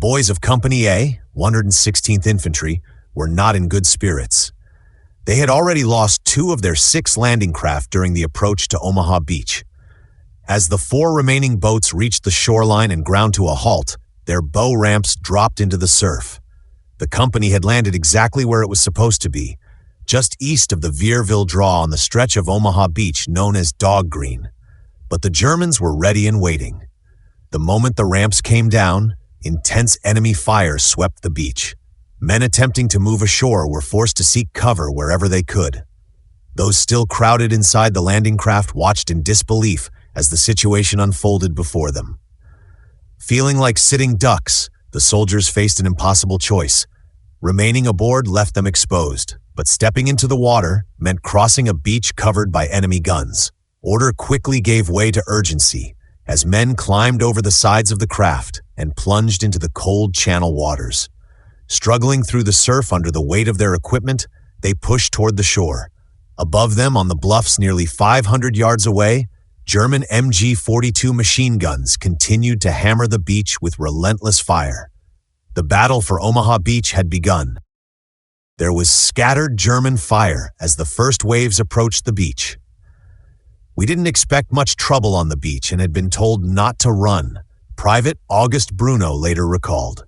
boys of Company A, 116th Infantry, were not in good spirits. They had already lost 2 of their 6 landing craft during the approach to Omaha Beach. As the 4 remaining boats reached the shoreline and ground to a halt, their bow ramps dropped into the surf. The company had landed exactly where it was supposed to be, just east of the Vierville Draw on the stretch of Omaha Beach known as Dog Green. But the Germans were ready and waiting. The moment the ramps came down, intense enemy fire swept the beach. Men attempting to move ashore were forced to seek cover wherever they could. Those still crowded inside the landing craft watched in disbelief as the situation unfolded before them. Feeling like sitting ducks, the soldiers faced an impossible choice. Remaining aboard left them exposed, but stepping into the water meant crossing a beach covered by enemy guns. Order quickly gave way to urgency as men climbed over the sides of the craft and plunged into the cold channel waters. Struggling through the surf under the weight of their equipment, they pushed toward the shore. Above them, on the bluffs nearly 500 yards away, German MG-42 machine guns continued to hammer the beach with relentless fire. The battle for Omaha Beach had begun. There was scattered German fire as the first waves approached the beach. "We didn't expect much trouble on the beach and had been told not to run," Private August Bruno later recalled.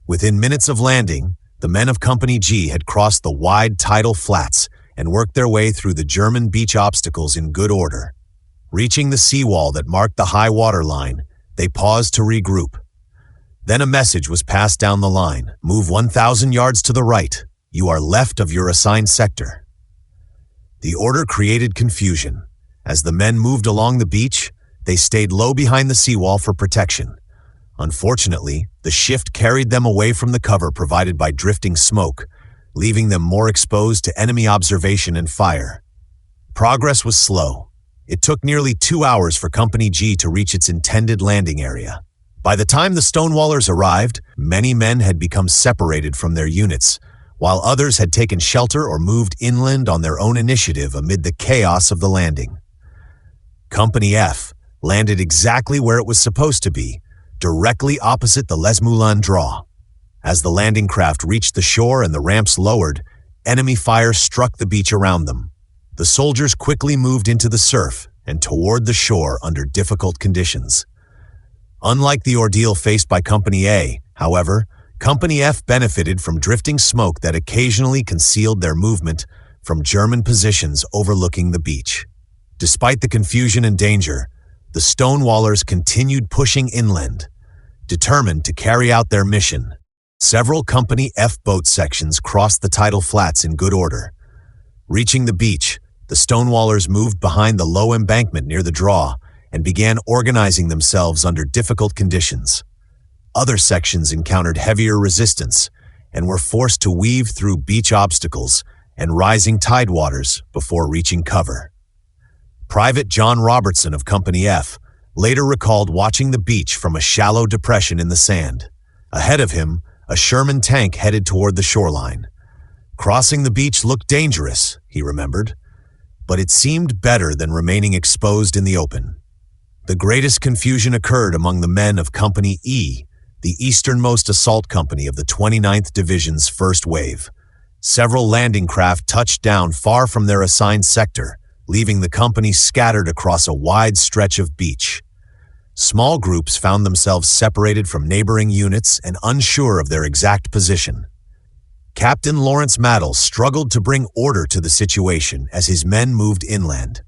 Within minutes of landing, the men of Company G had crossed the wide tidal flats and worked their way through the German beach obstacles in good order. Reaching the seawall that marked the high water line, they paused to regroup. Then a message was passed down the line: "Move 1,000 yards to the right. You are left of your assigned sector." The order created confusion. As the men moved along the beach, they stayed low behind the seawall for protection. Unfortunately, the shift carried them away from the cover provided by drifting smoke, leaving them more exposed to enemy observation and fire. Progress was slow. It took nearly 2 hours for Company G to reach its intended landing area. By the time the Stonewallers arrived, many men had become separated from their units, while others had taken shelter or moved inland on their own initiative amid the chaos of the landing. Company F landed exactly where it was supposed to be, directly opposite the Les Moulins Draw. As the landing craft reached the shore and the ramps lowered, enemy fire struck the beach around them. The soldiers quickly moved into the surf and toward the shore under difficult conditions. Unlike the ordeal faced by Company A, however, Company F benefited from drifting smoke that occasionally concealed their movement from German positions overlooking the beach. Despite the confusion and danger, the Stonewallers continued pushing inland, determined to carry out their mission. Several Company F boat sections crossed the tidal flats in good order. Reaching the beach, the Stonewallers moved behind the low embankment near the draw and began organizing themselves under difficult conditions. Other sections encountered heavier resistance and were forced to weave through beach obstacles and rising tidewaters before reaching cover. Private John Robertson of Company F later recalled watching the beach from a shallow depression in the sand. Ahead of him, a Sherman tank headed toward the shoreline. Crossing the beach looked dangerous, he remembered, but it seemed better than remaining exposed in the open. The greatest confusion occurred among the men of Company E, the easternmost assault company of the 29th Division's first wave. Several landing craft touched down far from their assigned sector, leaving the company scattered across a wide stretch of beach. Small groups found themselves separated from neighboring units and unsure of their exact position. Captain Lawrence Maddle struggled to bring order to the situation as his men moved inland.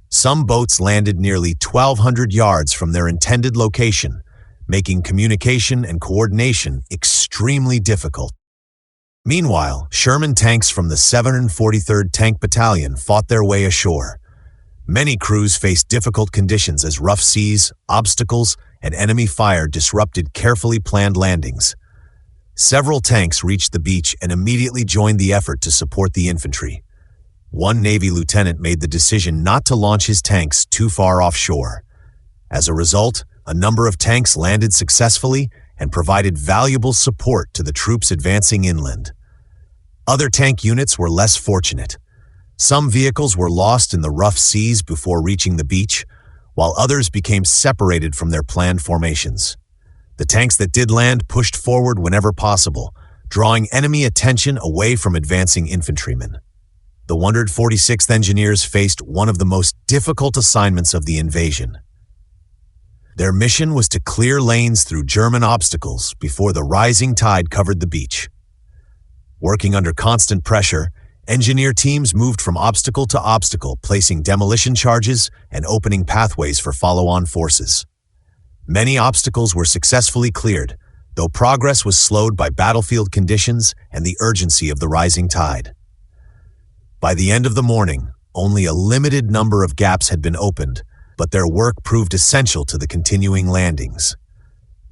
Some boats landed nearly 1,200 yards from their intended location, making communication and coordination extremely difficult. Meanwhile, Sherman tanks from the 743rd Tank Battalion fought their way ashore. Many crews faced difficult conditions as rough seas, obstacles, and enemy fire disrupted carefully planned landings. Several tanks reached the beach and immediately joined the effort to support the infantry. One Navy lieutenant made the decision not to launch his tanks too far offshore. As a result, a number of tanks landed successfully and provided valuable support to the troops advancing inland. Other tank units were less fortunate. Some vehicles were lost in the rough seas before reaching the beach, while others became separated from their planned formations. The tanks that did land pushed forward whenever possible, drawing enemy attention away from advancing infantrymen. The 146th Engineers faced one of the most difficult assignments of the invasion. Their mission was to clear lanes through German obstacles before the rising tide covered the beach. Working under constant pressure, engineer teams moved from obstacle to obstacle, placing demolition charges and opening pathways for follow-on forces. Many obstacles were successfully cleared, though progress was slowed by battlefield conditions and the urgency of the rising tide. By the end of the morning, only a limited number of gaps had been opened, but their work proved essential to the continuing landings.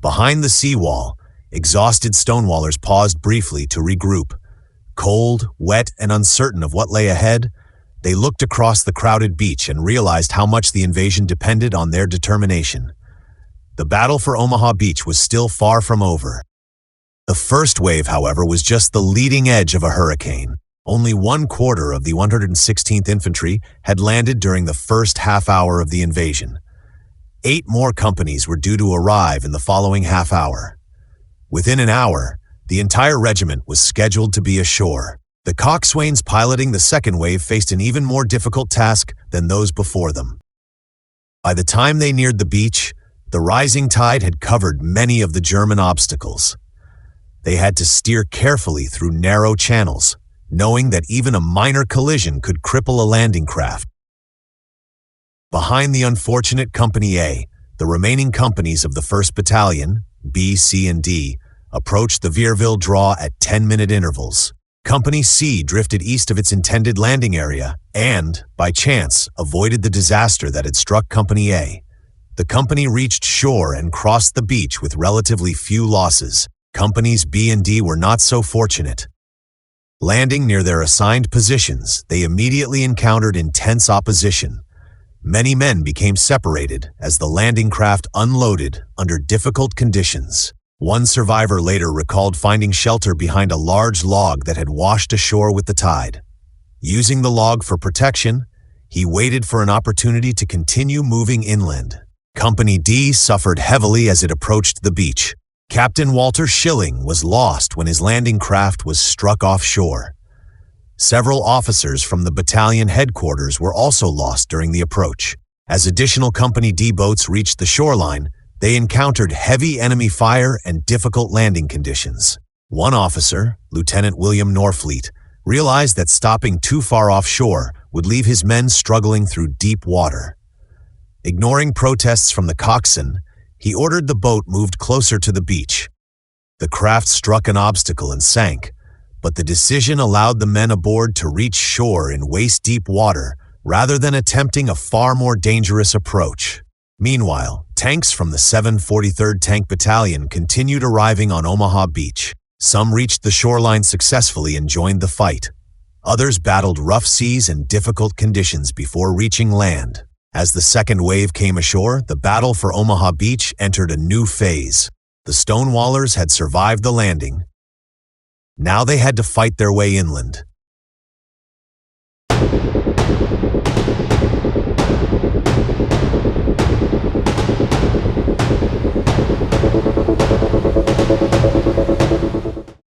Behind the seawall, exhausted stonewallers paused briefly to regroup. Cold, wet, and uncertain of what lay ahead, they looked across the crowded beach and realized how much the invasion depended on their determination. The battle for Omaha Beach was still far from over. The first wave, however, was just the leading edge of a hurricane. Only 1/4 of the 116th Infantry had landed during the first half hour of the invasion. 8 more companies were due to arrive in the following half hour. Within an hour, the entire regiment was scheduled to be ashore. The coxswains piloting the second wave faced an even more difficult task than those before them. By the time they neared the beach, the rising tide had covered many of the German obstacles. They had to steer carefully through narrow channels, knowing that even a minor collision could cripple a landing craft. Behind the unfortunate Company A, the remaining companies of the 1st Battalion, B, C, and D, approached the Vierville draw at 10-minute intervals. Company C drifted east of its intended landing area and, by chance, avoided the disaster that had struck Company A. The company reached shore and crossed the beach with relatively few losses. Companies B and D were not so fortunate. Landing near their assigned positions, they immediately encountered intense opposition. Many men became separated as the landing craft unloaded under difficult conditions. One survivor later recalled finding shelter behind a large log that had washed ashore with the tide. Using the log for protection, he waited for an opportunity to continue moving inland. Company D suffered heavily as it approached the beach. Captain Walter Schilling was lost when his landing craft was struck offshore. Several officers from the battalion headquarters were also lost during the approach. As additional Company D boats reached the shoreline, they encountered heavy enemy fire and difficult landing conditions. One officer, Lieutenant William Norfleet, realized that stopping too far offshore would leave his men struggling through deep water. Ignoring protests from the coxswain, he ordered the boat moved closer to the beach. The craft struck an obstacle and sank, but the decision allowed the men aboard to reach shore in waist-deep water rather than attempting a far more dangerous approach. Meanwhile, tanks from the 743rd Tank Battalion continued arriving on Omaha Beach. Some reached the shoreline successfully and joined the fight. Others battled rough seas and difficult conditions before reaching land. As the second wave came ashore, the battle for Omaha Beach entered a new phase. The Stonewallers had survived the landing. Now they had to fight their way inland.